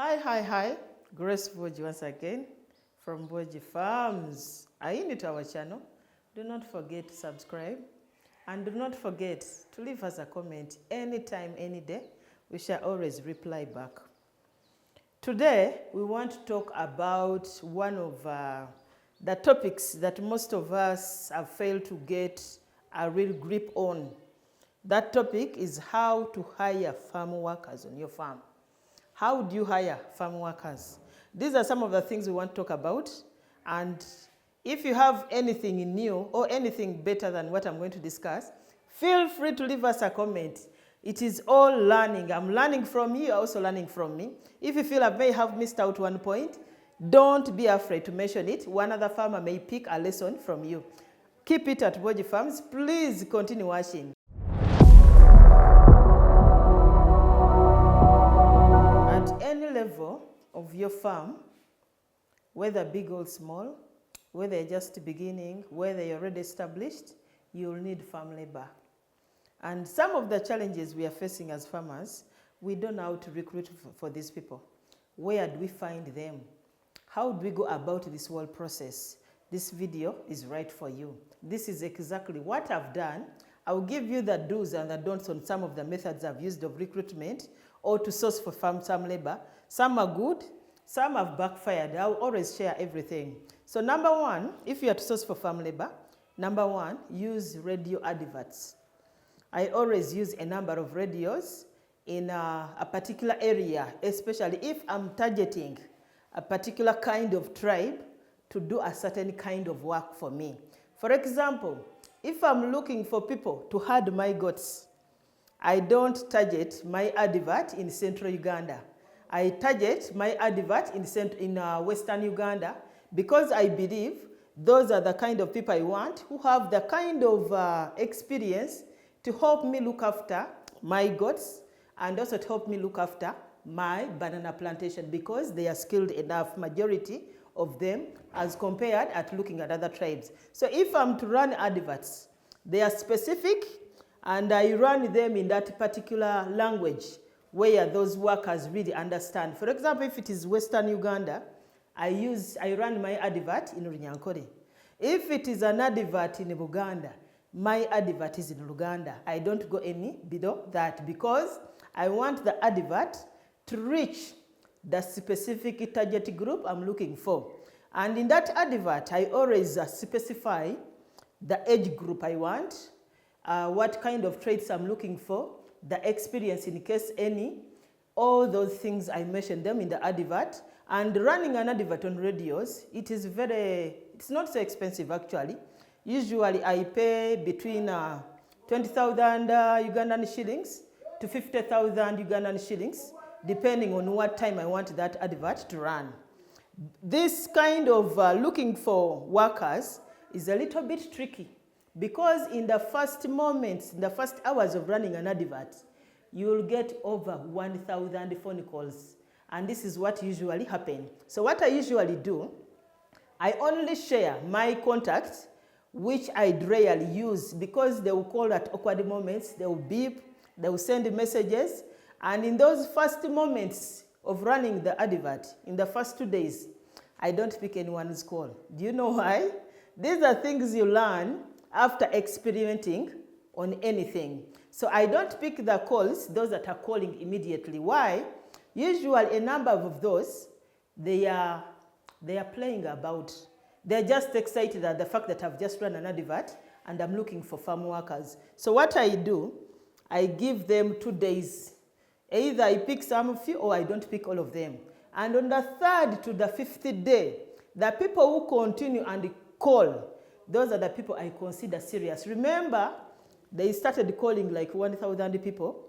Hi. Grace Boji once again from Boji Farms. Are you new to our channel? Do not forget to subscribe and do not forget to leave us a comment anytime, any day. We shall always reply back. Today, we want to talk about one of the topics that most of us have failed to get a real grip on. That topic is how to hire farm workers on your farm. How do you hire farm workers? These are some of the things we want to talk about. And if you have anything new or anything better than what I'm going to discuss, feel free to leave us a comment. It is all learning. I'm learning from you, you're also learning from me. If you feel I may have missed out one point, don't be afraid to mention it. One other farmer may pick a lesson from you. Keep it at Boji Farms. Please continue watching. At any level of your farm, whether big or small, whether you're just beginning, whether you're already established, you'll need farm labor. And some of the challenges we are facing as farmers, we don't know how to recruit for these people. Where do we find them? How do we go about this whole process? This video is right for you. This is exactly what I've done. I'll give you the do's and the don'ts on some of the methods I've used of recruitment or to source for farm labor. Some are good, some have backfired. I'll always share everything. So number one, if you are to source for farm labor, number one, use radio adverts. I always use a number of radios in a particular area, especially if I'm targeting a particular kind of tribe to do a certain kind of work for me. For example, if I'm looking for people to herd my goats, I don't target my advert in central Uganda. I target my advert in western Uganda because I believe those are the kind of people I want who have the kind of experience to help me look after my goats and also to help me look after my banana plantation because they are skilled enough, majority of them, as compared at looking at other tribes. So if I'm to run adverts, they are specific and I run them in that particular language where those workers really understand. For example, if it is Western Uganda, I run my advert in Runyankore. If it is an advert in Buganda, my advert is in Luganda. I don't go any below that because I want the advert to reach the specific target group I'm looking for. And in that advert, I always specify the age group I want, what kind of traits I'm looking for, the experience in case any, all those things I mentioned them in the advert. And running an advert on radios, it's not so expensive actually. Usually I pay between 20,000 Ugandan shillings to 50,000 Ugandan shillings, depending on what time I want that advert to run. This kind of looking for workers is a little bit tricky because in the first moments, in the first hours of running an advert, you will get over 1,000 phone calls. And this is what usually happens. So what I usually do, I only share my contacts, which I rarely use because they will call at awkward moments, they will beep, they will send messages. And in those first moments of running the advert, in the first 2 days, I don't pick anyone's call. Do you know why? These are things you learn after experimenting on anything. So I don't pick the calls, those that are calling immediately. Why? Usually a number of those, they are playing about. They're just excited at the fact that I've just run an advert and I'm looking for farm workers. So what I do, I give them 2 days. Either I pick some of you or I don't pick all of them. And on the 3rd to the 5th day, the people who continue and call, those are the people I consider serious. Remember, they started calling like 1,000 people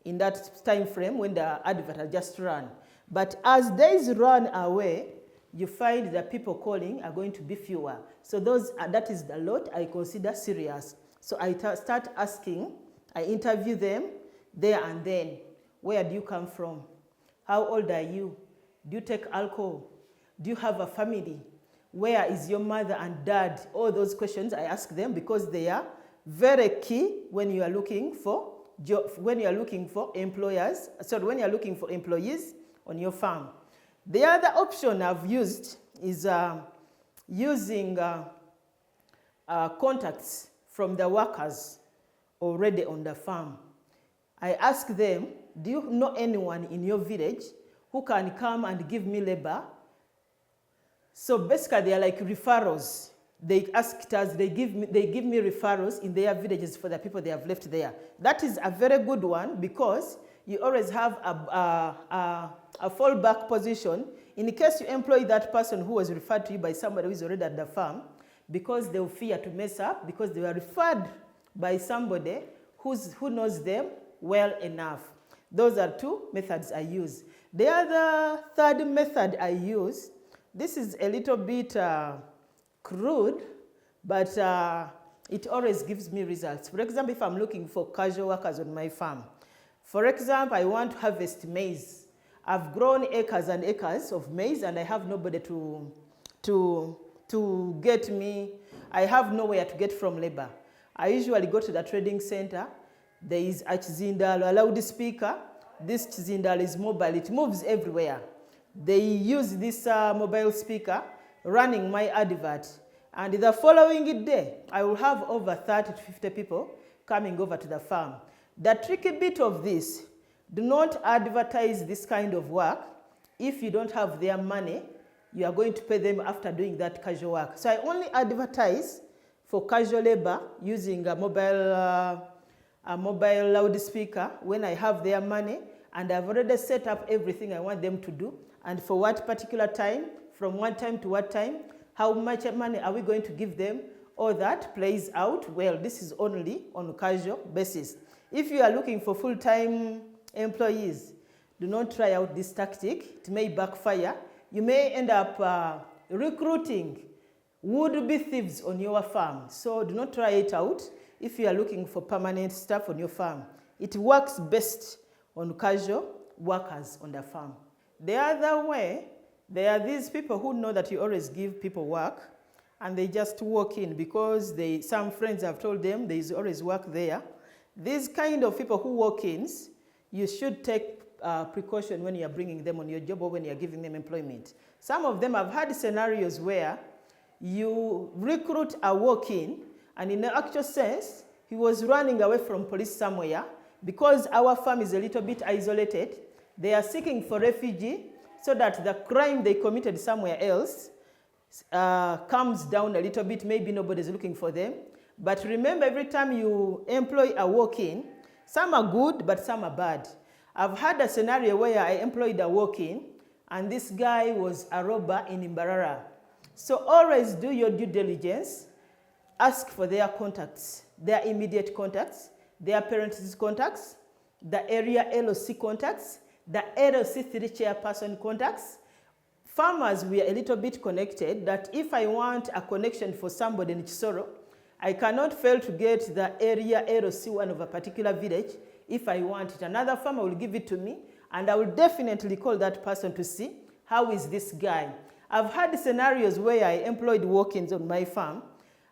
in that time frame when the advert had just run. But as days run away, you find that people calling are going to be fewer. So that is the lot I consider serious. So I start asking, I interview them there and then. Where do you come from? How old are you? Do you take alcohol? Do you have a family? Where is your mother and dad? All those questions I ask them because they are very key when you are looking for employees on your farm. The other option I've used is using contacts from the workers already on the farm. I ask them, do you know anyone in your village who can come and give me labor? So basically they are like referrals. They ask us, they give me referrals in their villages for the people they have left there. That is a very good one because you always have a fallback position in case you employ that person who was referred to you by somebody who is already at the farm, because they will fear to mess up because they were referred by somebody who knows them well enough. Those are two methods I use. The other third method I use, this is a little bit crude, but it always gives me results. For example, if I'm looking for casual workers on my farm, for example, I want to harvest maize. I've grown acres and acres of maize and I have nobody to get me. I have nowhere to get from labor. I usually go to the trading center. There is a chizindalo, a loudspeaker. This chizindalo is mobile. It moves everywhere. They use this mobile speaker running my advert. And the following day, I will have over 30 to 50 people coming over to the farm. The tricky bit of this, do not advertise this kind of work. If you don't have their money, you are going to pay them after doing that casual work. So I only advertise for casual labor using a mobile loudspeaker when I have their money and I've already set up everything I want them to do and for what particular time, from what time to what time, how much money are we going to give them. All that plays out well. This is only on a casual basis. If you are looking for full-time employees, do not try out this tactic. It may backfire. You may end up recruiting would-be thieves on your farm. So do not try it out if you are looking for permanent staff on your farm. It works best on casual workers on the farm. The other way, there are these people who know that you always give people work and they just walk in because some friends have told them there is always work there. These kind of people who walk-ins, you should take precaution when you are bringing them on your job or when you are giving them employment. Some of them have had scenarios where you recruit a walk-in and in the actual sense, he was running away from police somewhere because our farm is a little bit isolated. They are seeking for refugee so that the crime they committed somewhere else comes down a little bit. Maybe nobody's looking for them. But remember, every time you employ a walk-in, some are good, but some are bad. I've had a scenario where I employed a walk-in, and this guy was a robber in Imbarara. So always do your due diligence. Ask for their contacts, their immediate contacts, their parents' contacts, the area LOC contacts, the LOC 3 chairperson contacts. Farmers, we are a little bit connected that if I want a connection for somebody in Chisoro, I cannot fail to get the area LOC1 of a particular village. If I want it, another farmer will give it to me, and I will definitely call that person to see how is this guy. I've had scenarios where I employed walk-ins on my farm,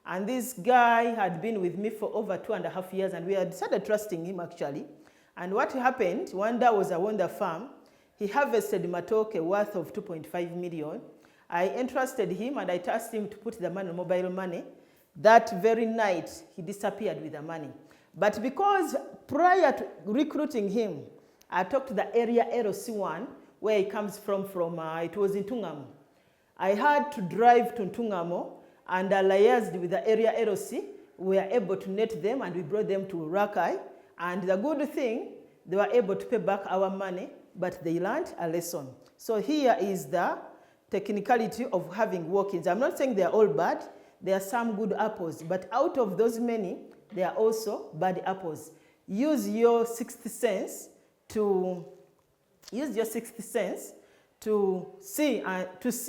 and this guy had been with me for over 2.5 years, and we had started trusting him actually. And what happened, one day I was on the farm, he harvested matoke worth of 2.5 million. I entrusted him and I tasked him to put the money on mobile money. That very night, he disappeared with the money. But because prior to recruiting him, I talked to the area LOC1 where he comes from it was in Tungamo. I had to drive to Tungamo and I liaised with the area LOC. We were able to net them and we brought them to Rakai. And the good thing, they were able to pay back our money, but they learned a lesson. So here is the technicality of having walk-ins. I'm not saying they're all bad. There are some good apples, but out of those many, there are also bad apples. Use your sixth sense to see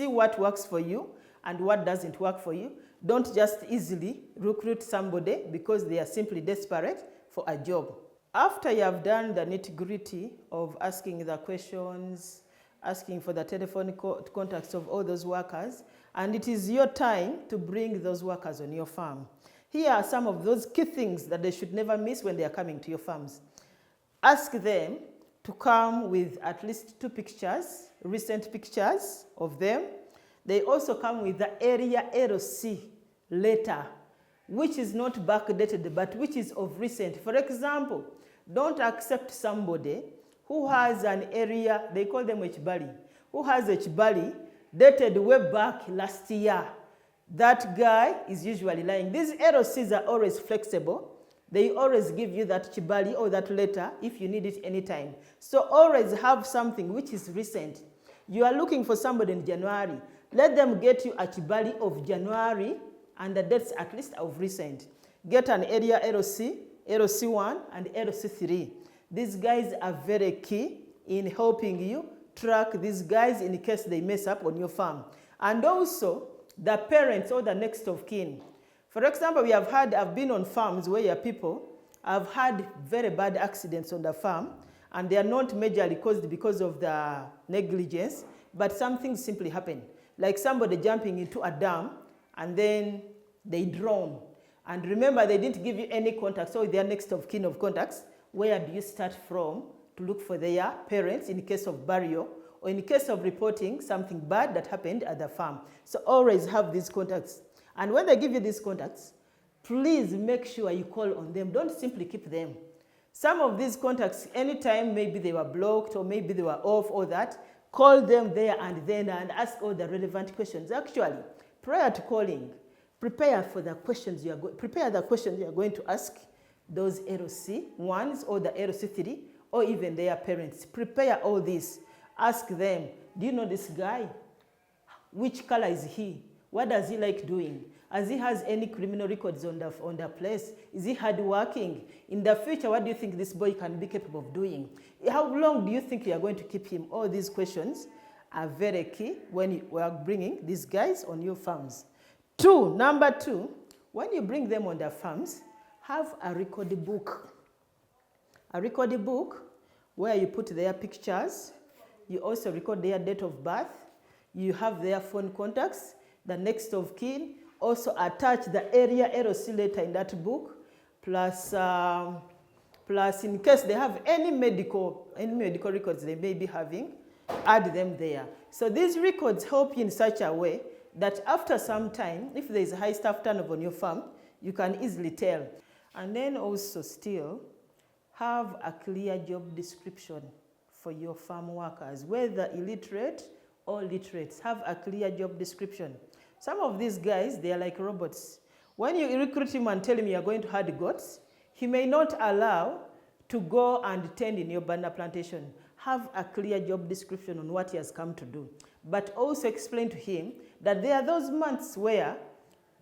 what works for you and what doesn't work for you. Don't just easily recruit somebody because they are simply desperate for a job. After you have done the nitty-gritty of asking the questions, asking for the telephone contacts of all those workers, and it is your time to bring those workers on your farm. Here are some of those key things that they should never miss when they are coming to your farms. Ask them, to come with at least 2 pictures, recent pictures of them. They also come with the area LC letter, which is not backdated, but which is of recent. For example, don't accept somebody who has an area, they call them Hbali, who has Hbali dated way back last year. That guy is usually lying. These LCs are always flexible. They always give you that Hbali or that letter if you need it anytime. So always have something which is recent. You are looking for somebody in January. Let them get you a Hbali of January and the dates at least of recent. Get an area LC, LC1 and LC3. These guys are very key in helping you track these guys in case they mess up on your farm. And also the parents or the next of kin. For example, I've been on farms where people have had very bad accidents on the farm, and they are not majorly caused because of the negligence, but something simply happened. Like somebody jumping into a dam and then they drown. And remember, they didn't give you any contacts, so their next of kin of contacts. Where do you start from to look for their parents in case of burial or in case of reporting something bad that happened at the farm? So always have these contacts. And when they give you these contacts, please make sure you call on them. Don't simply keep them. Some of these contacts, anytime maybe they were blocked or maybe they were off or that, call them there and then and ask all the relevant questions. Actually, prior to calling, prepare the questions you are going to ask those LC ones or the LC3 or even their parents. Prepare all this. Ask them, do you know this guy? Which color is he? What does he like doing? As he has any criminal records on the place? Is he hardworking? In the future, what do you think this boy can be capable of doing? How long do you think you are going to keep him? All these questions are very key when you are bringing these guys on your farms. Number two, when you bring them on their farms, have a record book. A record book where you put their pictures. You also record their date of birth. You have their phone contacts, the next of kin. Also attach the area LC letter in that book, plus in case they have any medical records they may be having, add them there. So these records help you in such a way that after some time, if there is a high staff turnover on your farm, you can easily tell. And then also still have a clear job description for your farm workers, whether illiterate or literates. Have a clear job description. Some of these guys, they are like robots. When you recruit him and tell him you are going to herd goats, he may not allow to go and tend in your banana plantation. Have a clear job description on what he has come to do. But also explain to him that there are those months where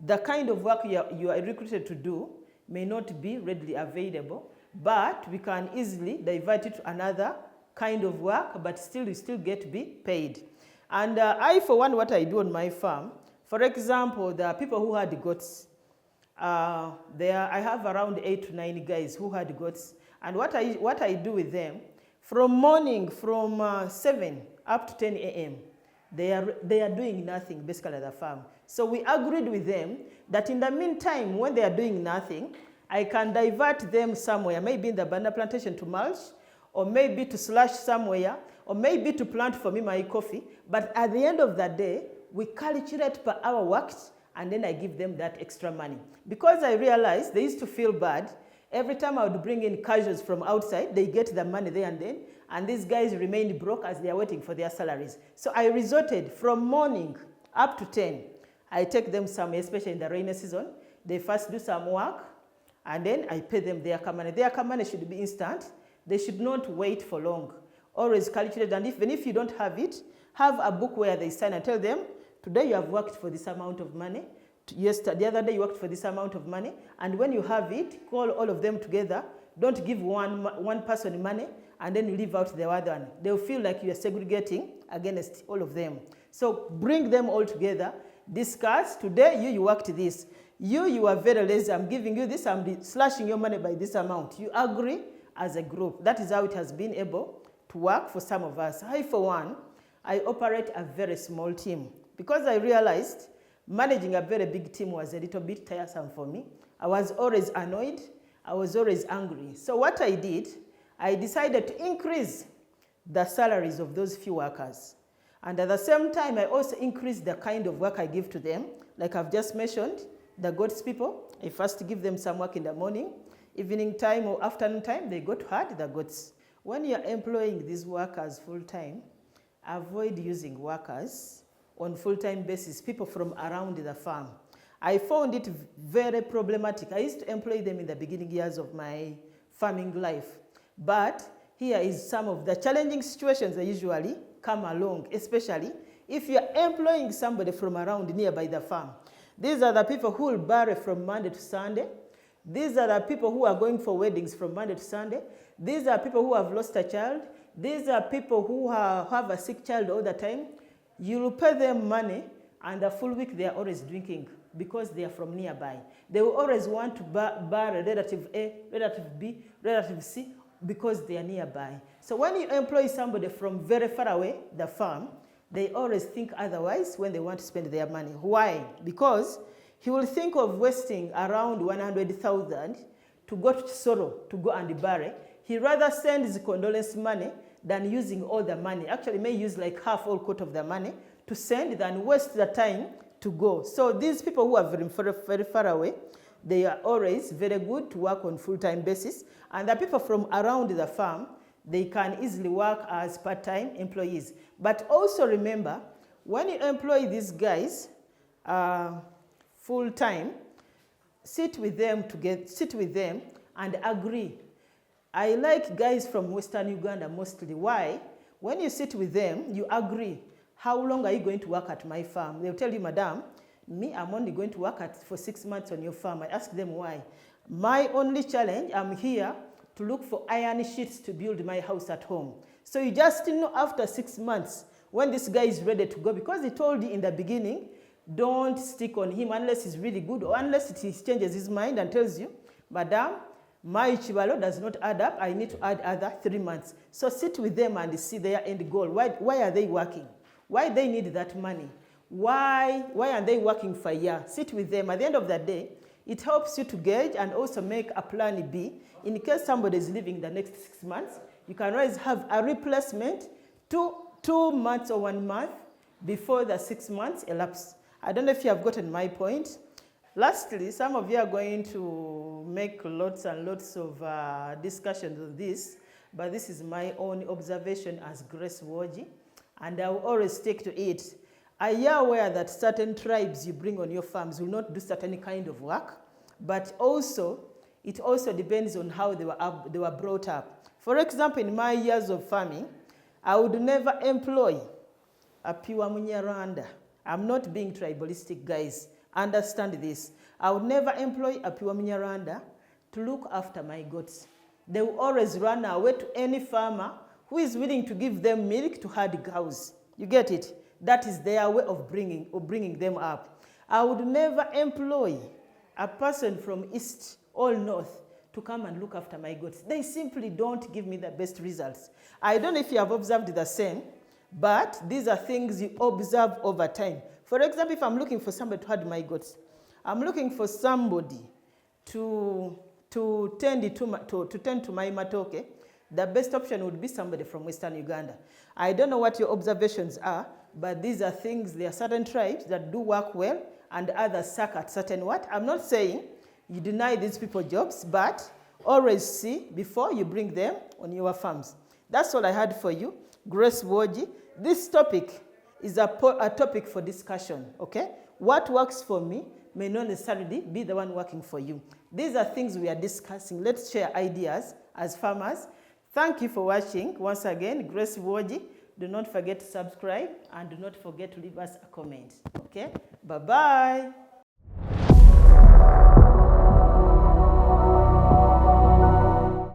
the kind of work you are recruited to do may not be readily available, but we can easily divert it to another kind of work, but you still get to be paid. And I, for one, what I do on my farm, for example, the people who had goats, I have around 8 to 9 guys who had goats. And what I do with them, from 7 up to 10 a.m., they are doing nothing basically at the farm. So we agreed with them that in the meantime, when they are doing nothing, I can divert them somewhere, maybe in the banana plantation to mulch, or maybe to slash somewhere, or maybe to plant for me my coffee. But at the end of the day, we calculate per hour worked, and then I give them that extra money. Because I realized they used to feel bad. Every time I would bring in casuals from outside, they get the money there and then, and these guys remained broke as they are waiting for their salaries. So I resorted from morning up to 10. I take them somewhere, especially in the rainy season. They first do some work, and then I pay them their money. Their money should be instant. They should not wait for long. Always calculate, and even if you don't have it, have a book where they sign and tell them, today you have worked for this amount of money. The other day you worked for this amount of money. And when you have it, call all of them together. Don't give one person money and then you leave out the other one. They'll feel like you are segregating against all of them. So bring them all together. Discuss, today you worked this. You are very lazy, I'm giving you this, I'm slashing your money by this amount. You agree as a group. That is how it has been able to work for some of us. I, for one, I operate a very small team because I realized managing a very big team was a little bit tiresome for me. I was always annoyed. I was always angry. So what I did, I decided to increase the salaries of those few workers. And at the same time, I also increase the kind of work I give to them. Like I've just mentioned, the goats people, I first give them some work in the morning, evening time or afternoon time, they go to herd the goats. When you're employing these workers full-time, avoid using workers on full-time basis, people from around the farm. I found it very problematic. I used to employ them in the beginning years of my farming life. But here is some of the challenging situations that usually come along, especially if you're employing somebody from around nearby the farm. These are the people who will bury from Monday to Sunday. These are the people who are going for weddings from Monday to Sunday. These are people who have lost a child. These are people who have a sick child all the time. You will pay them money, and the full week they are always drinking because they are from nearby. They will always want to bury relative A, relative B, relative C, because they are nearby. So when you employ somebody from very far away, the farm, they always think otherwise when they want to spend their money. Why? Because he will think of wasting around 100,000 to go to Soro to go and bury. He rather sends condolence money than using all the money. Actually, may use like half or quarter of the money to send than waste the time to go. So these people who are very far away, they are always very good to work on full-time basis. And the people from around the farm, they can easily work as part-time employees. But also remember, when you employ these guys full-time, sit with them and agree. I like guys from Western Uganda mostly. Why? When you sit with them, you agree. How long are you going to work at my farm? They'll tell you, Madam, me, I'm only going to work for 6 months on your farm. I ask them why. My only challenge, I'm here to look for iron sheets to build my house at home. So you just know after 6 months when this guy is ready to go, because he told you in the beginning, don't stick on him unless he's really good or unless he changes his mind and tells you, Madam, my chibalo does not add up. I need to add other 3 months. So sit with them and see their end goal. Why are they working? Why they need that money? Why are they working for a year? Sit with them. At the end of the day, it helps you to gauge and also make a plan B. In case somebody is leaving the next 6 months, you can always have a replacement 2 months or 1 month before the 6 months elapse. I don't know if you have gotten my point. Lastly, some of you are going to make lots and lots of discussions on this, but this is my own observation as Grace Woji, and I will always stick to it. Are you aware that certain tribes you bring on your farms will not do certain kind of work? But also, it also depends on how they were brought up. For example, in my years of farming, I would never employ a pure Munyarwanda. I'm not being tribalistic, guys. Understand this. I would never employ a pure Munyarwanda to look after my goats. They will always run away to any farmer who is willing to give them milk to herd cows. You get it? That is their way of bringing them up. I would never employ a person from east or north to come and look after my goats. They simply don't give me the best results. I don't know if you have observed the same, but these are things you observe over time. For example, if I'm looking for somebody to herd my goats, I'm looking for somebody to tend to my matoke. The best option would be somebody from Western Uganda. I don't know what your observations are, but these are things, there are certain tribes that do work well and others suck at certain what. I'm not saying you deny these people jobs, but always see before you bring them on your farms. That's all I had for you. Grace Woji. This topic is a topic for discussion, okay? What works for me may not necessarily be the one working for you. These are things we are discussing. Let's share ideas as farmers. Thank you for watching. Once again, Grace Woji. Do not forget to subscribe and do not forget to leave us a comment, okay? Bye-bye.